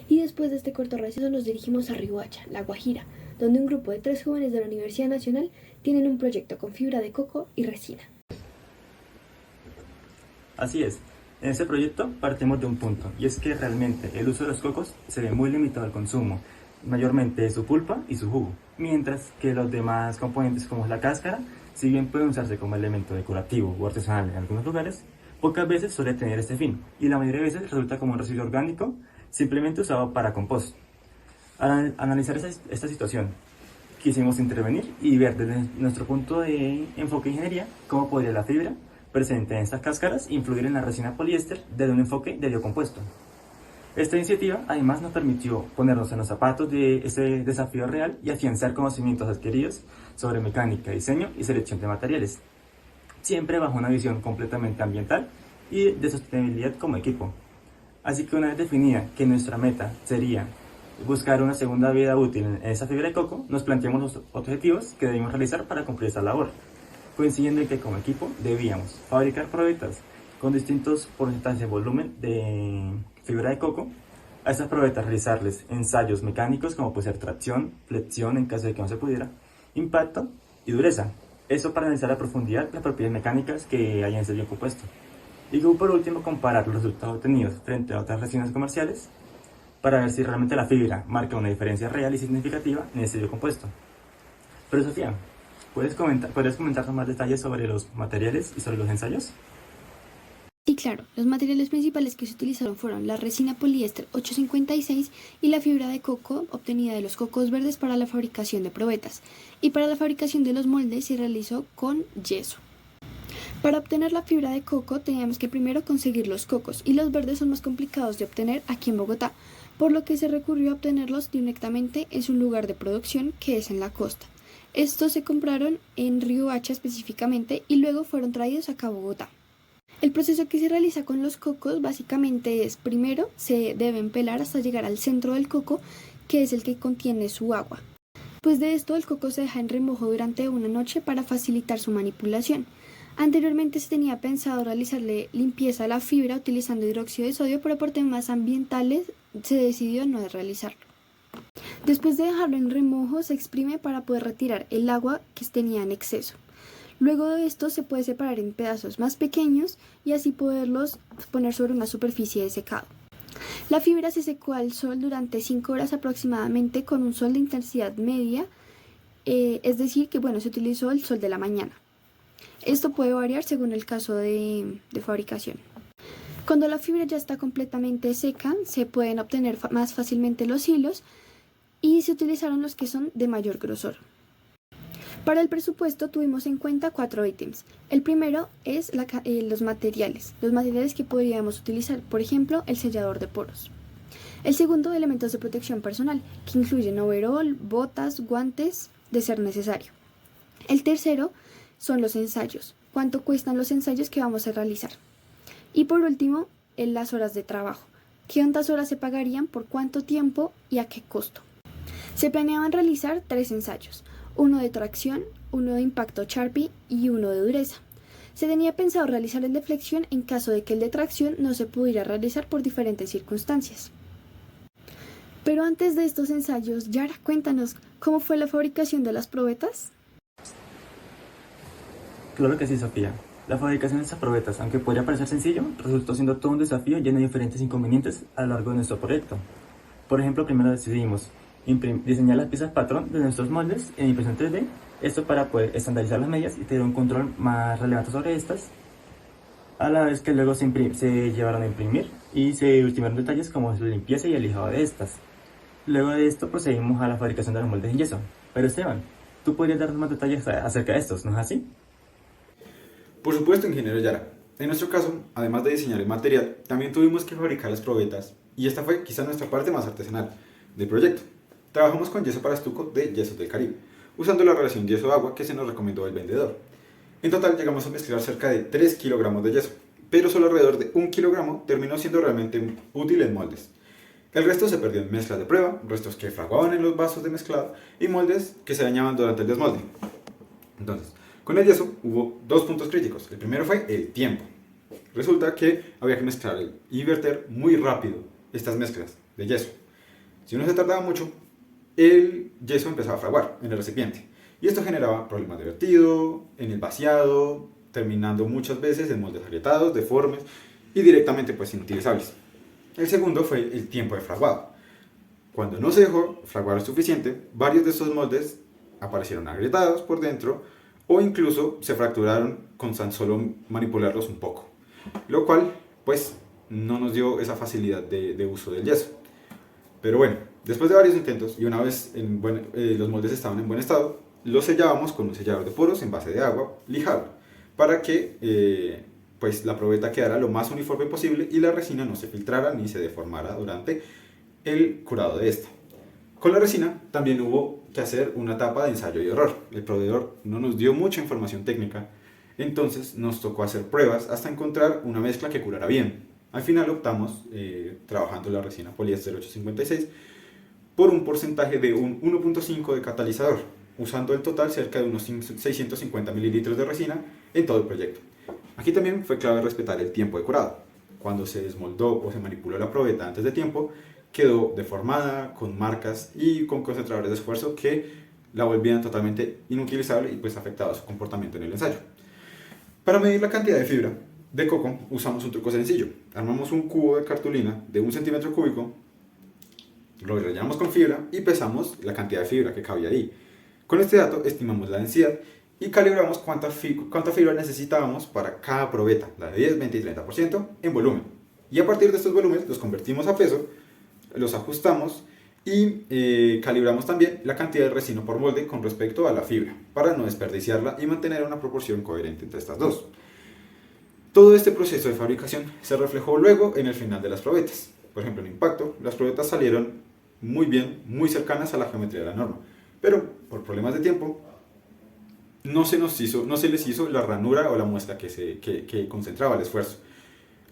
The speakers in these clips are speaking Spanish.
Y después de este corto receso nos dirigimos a Riohacha, La Guajira, donde un grupo de 3 jóvenes de la Universidad Nacional tienen un proyecto con fibra de coco y resina. Así es, en este proyecto partimos de un punto, y es que realmente el uso de los cocos se ve muy limitado al consumo, mayormente de su pulpa y su jugo, mientras que los demás componentes como la cáscara, si bien pueden usarse como elemento decorativo o artesanal en algunos lugares, pocas veces suele tener este fin, y la mayoría de veces resulta como un residuo orgánico simplemente usado para compost. Al analizar esta situación, quisimos intervenir y ver desde nuestro punto de enfoque de ingeniería cómo podría la fibra presente en estas cáscaras influir en la resina poliéster desde un enfoque de biocompuesto. Esta iniciativa además nos permitió ponernos en los zapatos de ese desafío real y afianzar conocimientos adquiridos sobre mecánica, diseño y selección de materiales, siempre bajo una visión completamente ambiental y de sostenibilidad como equipo. Así que una vez definida que nuestra meta sería buscar una segunda vida útil en esa fibra de coco, nos planteamos los objetivos que debimos realizar para cumplir esa labor, coincidiendo en que como equipo debíamos fabricar probetas con distintos porcentajes de volumen de fibra de coco. A estas probetas realizarles ensayos mecánicos como puede ser tracción, flexión en caso de que no se pudiera, impacto y dureza. Eso para analizar a profundidad las propiedades mecánicas que hay en ese biocompuesto. Y por último comparar los resultados obtenidos frente a otras resinas comerciales para ver si realmente la fibra marca una diferencia real y significativa en ese biocompuesto. Pero Sofía, ¿podrías comentarnos más detalles sobre los materiales y sobre los ensayos? Y claro, los materiales principales que se utilizaron fueron la resina poliéster 856 y la fibra de coco obtenida de los cocos verdes para la fabricación de probetas, y para la fabricación de los moldes se realizó con yeso. Para obtener la fibra de coco teníamos que primero conseguir los cocos, y los verdes son más complicados de obtener aquí en Bogotá, por lo que se recurrió a obtenerlos directamente en su lugar de producción, que es en la costa. Estos se compraron en Riohacha específicamente y luego fueron traídos acá a Bogotá. El proceso que se realiza con los cocos básicamente es: primero se deben pelar hasta llegar al centro del coco, que es el que contiene su agua. Después de esto, el coco se deja en remojo durante una noche para facilitar su manipulación. Anteriormente se tenía pensado realizarle limpieza a la fibra utilizando hidróxido de sodio, pero por temas ambientales se decidió no realizarlo. Después de dejarlo en remojo, se exprime para poder retirar el agua que tenía en exceso. Luego de esto se puede separar en pedazos más pequeños y así poderlos poner sobre una superficie de secado. La fibra se secó al sol durante 5 horas aproximadamente con un sol de intensidad media, es decir que se utilizó el sol de la mañana. Esto puede variar según el caso de fabricación. Cuando la fibra ya está completamente seca, se pueden obtener más fácilmente los hilos y se utilizaron los que son de mayor grosor. Para el presupuesto tuvimos en cuenta 4 ítems. El primero es los materiales que podríamos utilizar, por ejemplo, el sellador de poros. El segundo, elementos de protección personal, que incluyen overol, botas, guantes, de ser necesario. El tercero son los ensayos, cuánto cuestan los ensayos que vamos a realizar. Y por último, las horas de trabajo, cuántas horas se pagarían, por cuánto tiempo y a qué costo. Se planeaban realizar 3 ensayos, uno de tracción, uno de impacto Sharpie y uno de dureza. Se tenía pensado realizar el de flexión en caso de que el de tracción no se pudiera realizar por diferentes circunstancias. Pero antes de estos ensayos, Yara, cuéntanos, ¿cómo fue la fabricación de las probetas? Claro que sí, Sofía. La fabricación de estas probetas, aunque podría parecer sencillo, resultó siendo todo un desafío lleno de diferentes inconvenientes a lo largo de nuestro proyecto. Por ejemplo, primero decidimos diseñar las piezas patrón de nuestros moldes en impresión 3D, esto para poder estandarizar las medidas y tener un control más relevante sobre estas, a la vez que luego se llevaron a imprimir y se ultimaron detalles como la limpieza y el lijado de estas. Luego de esto procedimos a la fabricación de los moldes en yeso. Pero Esteban, tú podrías darnos más detalles acerca de estos, ¿no es así? Por supuesto, ingeniero Yara. En nuestro caso, además de diseñar el material, también tuvimos que fabricar las probetas, y esta fue quizás nuestra parte más artesanal del proyecto. Trabajamos con yeso para estuco de Yesos del Caribe, usando la relación yeso-agua que se nos recomendó el vendedor. En total llegamos a mezclar cerca de 3 kilogramos de yeso, pero solo alrededor de 1 kilogramo terminó siendo realmente útil en moldes. El resto se perdió en mezclas de prueba, restos que fraguaban en los vasos de mezclado y moldes que se dañaban durante el desmolde. Entonces, con el yeso hubo 2 puntos críticos. El primero fue el tiempo. Resulta que había que mezclar y verter muy rápido estas mezclas de yeso. Si uno se tardaba mucho, el yeso empezaba a fraguar en el recipiente. Y esto generaba problemas de vertido, en el vaciado, terminando muchas veces en moldes agrietados, deformes y directamente pues inutilizables. El segundo fue el tiempo de fraguado. Cuando no se dejó fraguar lo suficiente, varios de estos moldes aparecieron agrietados por dentro o incluso se fracturaron con tan solo manipularlos un poco, lo cual pues no nos dio esa facilidad de uso del yeso. Pero bueno, después de varios intentos y una vez los moldes estaban en buen estado, los sellábamos con un sellador de poros en base de agua lijado para que pues la probeta quedara lo más uniforme posible y la resina no se filtrara ni se deformara durante el curado de esta. Con la resina también hubo que hacer una etapa de ensayo y error. El proveedor no nos dio mucha información técnica, entonces nos tocó hacer pruebas hasta encontrar una mezcla que curara bien. Al final optamos, trabajando la resina poliéster 856, por un porcentaje de un 1.5 de catalizador, usando en total cerca de unos 650 mililitros de resina en todo el proyecto. Aquí también fue clave respetar el tiempo de curado. Cuando se desmoldó o se manipuló la probeta antes de tiempo, quedó deformada, con marcas y con concentradores de esfuerzo que la volvían totalmente inutilizable y pues afectaba su comportamiento en el ensayo. Para medir la cantidad de fibra de coco usamos un truco sencillo. Armamos un cubo de cartulina de 1 centímetro cúbico, lo rellenamos con fibra y pesamos la cantidad de fibra que cabía ahí. Con este dato estimamos la densidad y calibramos cuánta fibra necesitábamos para cada probeta, la de 10, 20 y 30% en volumen. Y a partir de estos volúmenes los convertimos a peso, los ajustamos y calibramos también la cantidad de resina por molde con respecto a la fibra para no desperdiciarla y mantener una proporción coherente entre estas dos. Todo este proceso de fabricación se reflejó luego en el final de las probetas. Por ejemplo, en impacto, las probetas salieron muy bien, muy cercanas a la geometría de la norma, pero por problemas de tiempo no se les hizo la ranura o la muesca que concentraba el esfuerzo,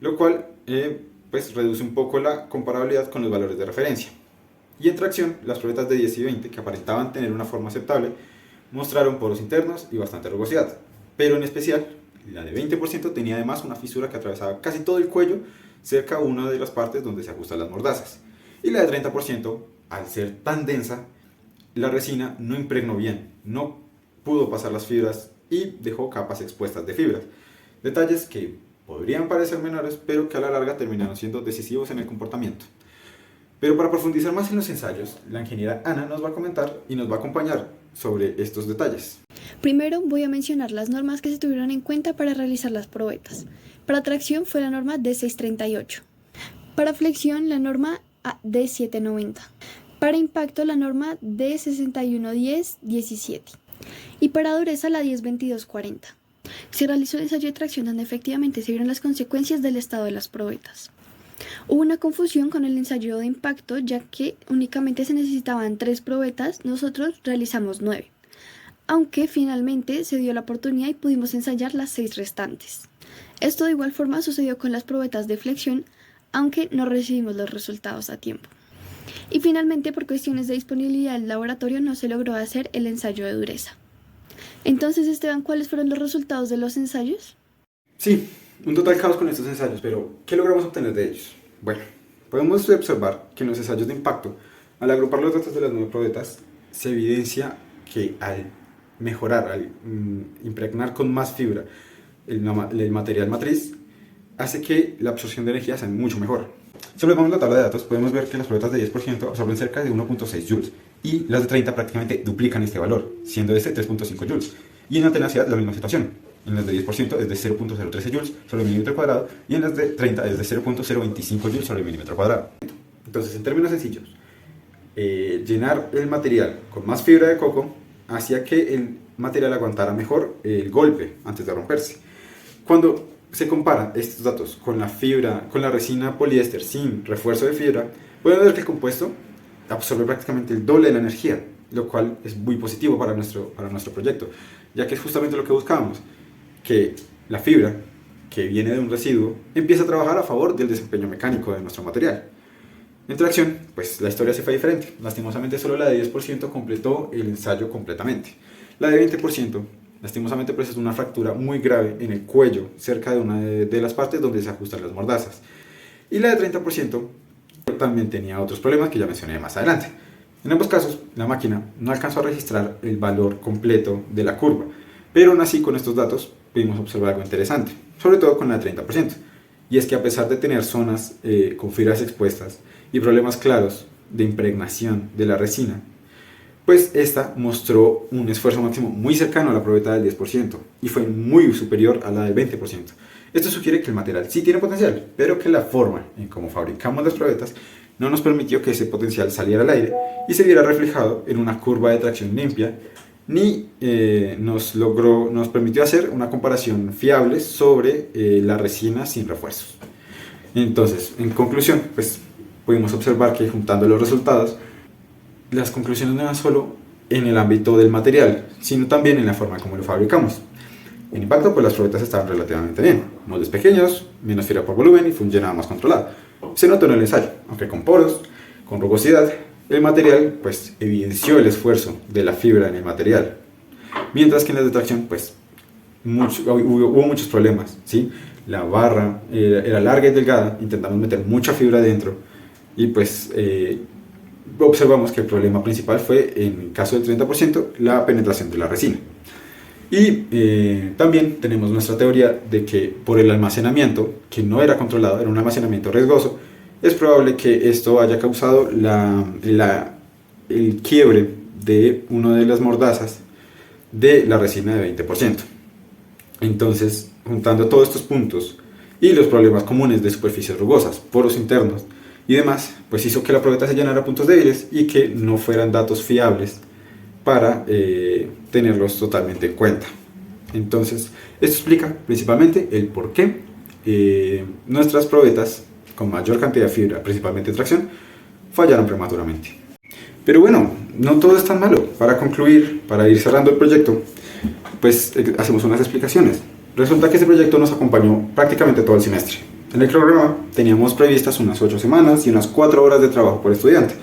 lo cual pues reduce un poco la comparabilidad con los valores de referencia. Y en tracción, las probetas de 10 y 20, que aparentaban tener una forma aceptable, mostraron poros internos y bastante rugosidad, pero en especial la de 20% tenía además una fisura que atravesaba casi todo el cuello cerca de una de las partes donde se ajustan las mordazas. Y la de 30%, al ser tan densa, la resina no impregnó bien, no pudo pasar las fibras y dejó capas expuestas de fibras. Detalles que podrían parecer menores, pero que a la larga terminaron siendo decisivos en el comportamiento. Pero para profundizar más en los ensayos, la ingeniera Ana nos va a comentar y nos va a acompañar sobre estos detalles. Primero voy a mencionar las normas que se tuvieron en cuenta para realizar las probetas. Para tracción fue la norma D638. Para flexión la norma D790. Para impacto la norma D6110-17. Y para dureza la 102240. Se realizó el ensayo de tracción donde efectivamente se vieron las consecuencias del estado de las probetas. Hubo una confusión con el ensayo de impacto, ya que únicamente se necesitaban 3 probetas, nosotros realizamos 9. Aunque finalmente se dio la oportunidad y pudimos ensayar las 6 restantes. Esto de igual forma sucedió con las probetas de flexión, aunque no recibimos los resultados a tiempo. Y finalmente, por cuestiones de disponibilidad del laboratorio, no se logró hacer el ensayo de dureza. Entonces, Esteban, ¿cuáles fueron los resultados de los ensayos? Sí, un total caos con estos ensayos, pero ¿qué logramos obtener de ellos? Bueno, podemos observar que en los ensayos de impacto, al agrupar los datos de las 9 probetas, se evidencia que al mejorar, al impregnar con más fibra el material matriz, hace que la absorción de energía sea mucho mejor. Si observamos la tabla de datos, podemos ver que las probetas de 10% absorben cerca de 1.6 joules y las de 30 prácticamente duplican este valor, siendo este 3.5 joules. Y en la tenacidad la misma situación. En las de 10% es de 0.013 joules sobre milímetro cuadrado y en las de 30 es de 0.025 joules sobre milímetro cuadrado. Entonces, en términos sencillos, llenar el material con más fibra de coco hacía que el material aguantara mejor el golpe antes de romperse. Cuando se compara estos datos con la resina poliéster sin refuerzo de fibra, podemos ver que el compuesto absorbe prácticamente el doble de la energía, lo cual es muy positivo para nuestro proyecto, ya que es justamente lo que buscábamos, que la fibra que viene de un residuo empiece a trabajar a favor del desempeño mecánico de nuestro material. En tracción, pues la historia se fue diferente. Lastimosamente solo la de 10% completó el ensayo completamente. La de 20%, lastimosamente, presentó una fractura muy grave en el cuello, cerca de una de las partes donde se ajustan las mordazas. Y la de 30% también tenía otros problemas que ya mencioné más adelante. En ambos casos, la máquina no alcanzó a registrar el valor completo de la curva, pero aún así con estos datos pudimos observar algo interesante, sobre todo con la de 30%, y es que a pesar de tener zonas con fibras expuestas y problemas claros de impregnación de la resina, pues esta mostró un esfuerzo máximo muy cercano a la probeta del 10% y fue muy superior a la del 20%. Esto sugiere que el material sí tiene potencial, pero que la forma en cómo fabricamos las probetas no nos permitió que ese potencial saliera al aire y se viera reflejado en una curva de tracción limpia, ni nos permitió hacer una comparación fiable sobre la resina sin refuerzos. Entonces, en conclusión, pues pudimos observar que juntando los resultados, las conclusiones no eran solo en el ámbito del material, sino también en la forma como lo fabricamos. En impacto, pues las probetas estaban relativamente bien, moldes pequeños, menos fibra por volumen y fue un llenado más controlado. Se notó en el ensayo, aunque con poros, con rugosidad, el material pues evidenció el esfuerzo de la fibra en el material, mientras que en la detracción pues hubo muchos problemas, ¿sí? La barra era larga y delgada, intentamos meter mucha fibra adentro y pues observamos que el problema principal fue, en el caso del 30%, la penetración de la resina. Y también tenemos nuestra teoría de que por el almacenamiento, que no era controlado, era un almacenamiento riesgoso, es probable que esto haya causado el quiebre de una de las mordazas de la resina de 20%. Entonces, juntando todos estos puntos y los problemas comunes de superficies rugosas, poros internos y demás, pues hizo que la probeta se llenara a puntos débiles y que no fueran datos fiables para tenerlos totalmente en cuenta. Entonces, esto explica principalmente el por qué nuestras probetas con mayor cantidad de fibra, principalmente tracción, fallaron prematuramente. Pero bueno, no todo es tan malo. Para concluir, para ir cerrando el proyecto, pues hacemos unas explicaciones. Resulta que este proyecto nos acompañó prácticamente todo el semestre. En el programa teníamos previstas unas 8 semanas y unas 4 horas de trabajo por estudiante,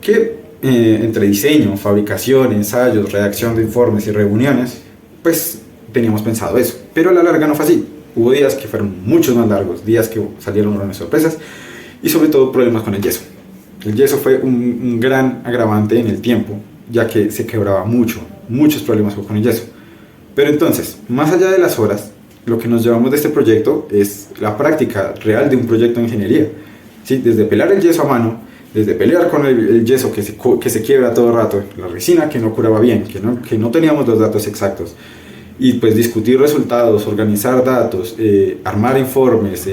que entre diseño, fabricación, ensayos, redacción de informes y reuniones, pues teníamos pensado eso. Pero a la larga no fue así. Hubo días que fueron muchos más largos, días que salieron grandes sorpresas y sobre todo problemas con el yeso. El yeso fue un gran agravante en el tiempo, ya que se quebraba muchos problemas con el yeso. Pero entonces, más allá de las horas, lo que nos llevamos de este proyecto es la práctica real de un proyecto de ingeniería. ¿Sí? Desde pelar el yeso a mano, desde pelear con el yeso que se quiebra todo el rato, la resina que no curaba bien, que no teníamos los datos exactos, y pues discutir resultados, organizar datos, armar informes,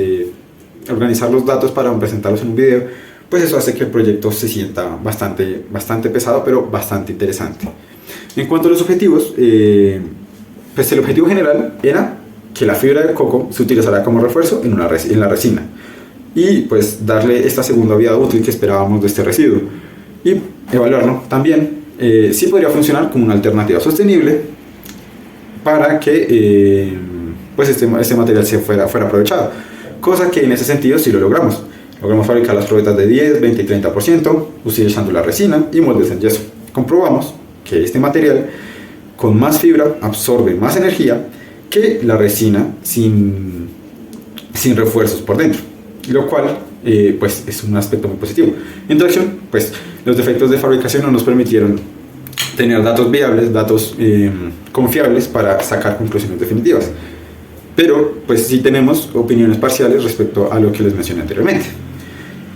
organizar los datos para presentarlos en un video, pues eso hace que el proyecto se sienta bastante pesado, pero bastante interesante. En cuanto a los objetivos, pues el objetivo general era que la fibra de coco se utilizara como refuerzo en la resina y pues darle esta segunda vida útil que esperábamos de este residuo y evaluarlo también si podría funcionar como una alternativa sostenible para que pues este material fuera aprovechado, cosa que en ese sentido sí lo logramos. Logramos fabricar las probetas de 10, 20 y 30% utilizando la resina y moldes en yeso. Comprobamos que este material con más fibra absorbe más energía que la resina sin refuerzos por dentro, lo cual pues es un aspecto muy positivo. En tracción, pues los defectos de fabricación no nos permitieron tener datos viables, datos confiables para sacar conclusiones definitivas, pero pues sí tenemos opiniones parciales respecto a lo que les mencioné anteriormente.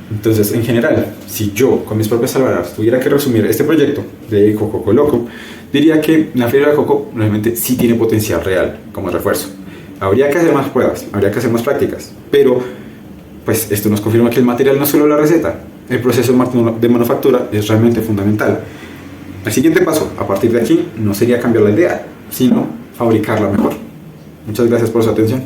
Entonces, en general, si yo con mis propias palabras tuviera que resumir este proyecto de Coco Loco, diría que la fibra de coco realmente sí tiene potencial real como refuerzo. Habría que hacer más pruebas, habría que hacer más prácticas, pero pues esto nos confirma que el material no es solo la receta, el proceso de manufactura es realmente fundamental. El siguiente paso, a partir de aquí, no sería cambiar la idea, sino fabricarla mejor. Muchas gracias por su atención.